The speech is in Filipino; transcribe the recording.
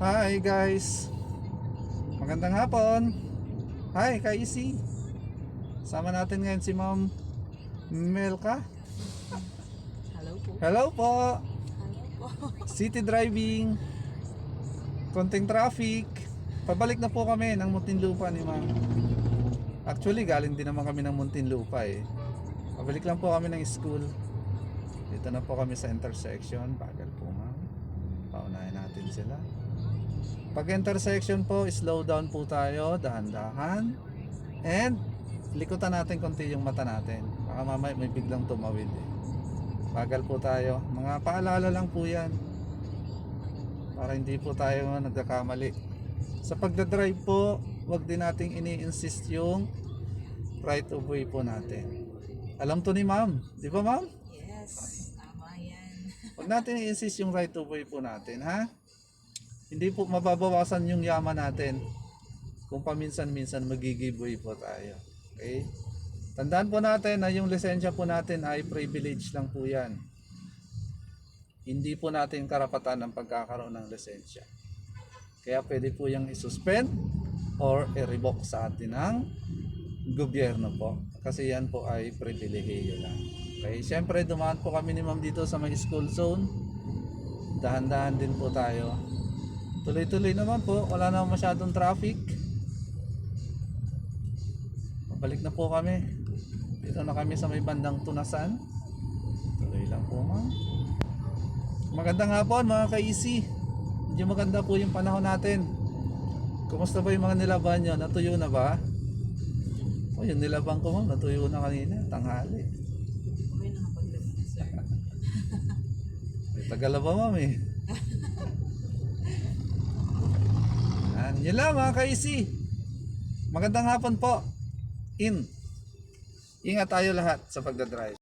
Hi guys, magandang hapon. Hi Kaisi, sama natin ngayon si Ma'am Melka. Hello po. Hello po. Hello po. City driving, konting traffic. Pabalik na po kami ng Muntinlupa ni Ma'am. Actually galing din naman kami ng Muntinlupa eh. Pabalik lang po kami ng school. Dito na po kami sa intersection. Bagal po ma'am, paunahin natin sila. Pag intersection po, slow down po tayo, dahan-dahan. And likutan natin konti yung mata natin. Baka mamaya may biglang tumawid eh. Bagal po tayo. Mga paalala lang po yan, para hindi po tayo nagkakamali. Sa pagdadrive po, wag din nating ini-insist yung right of way po natin. Alam to ni ma'am, di ba ma'am? Yes, tama yan. Wag natin i-insist yung right of way po natin, ha? Hindi po mababawasan yung yaman natin kung paminsan-minsan magigiveaway po tayo. Okay? Tandaan po natin na yung lisensya po natin ay privilege lang po yan. Hindi po natin karapatan ang pagkakaroon ng lisensya. Kaya pwede po yung isuspend or i-revoke sa atin ng gobyerno po. Kasi yan po ay pribilehiyo lang. Okay? Siyempre dumaan po kami ni ma'am dito sa may school zone. Dahan-dahan din po tayo. Tuloy-tuloy naman po, wala na masyadong traffic. Pabalik na po kami. Dito na kami sa may bandang Tunasan. Tuloy lang po ma'am. Magandang hapon mga ka-easy. Medyo maganda po yung panahon natin. Kumusta ba yung mga nilaban nyo? Natuyo na ba? O yung nilabang ko ma'am, natuyo na kanina, tanghali. May nakapaglabas na sir. May tagala ba ma'am eh. Yun lang mga ka-easy. Magandang hapon po. Ingat tayo lahat sa pagdadrive.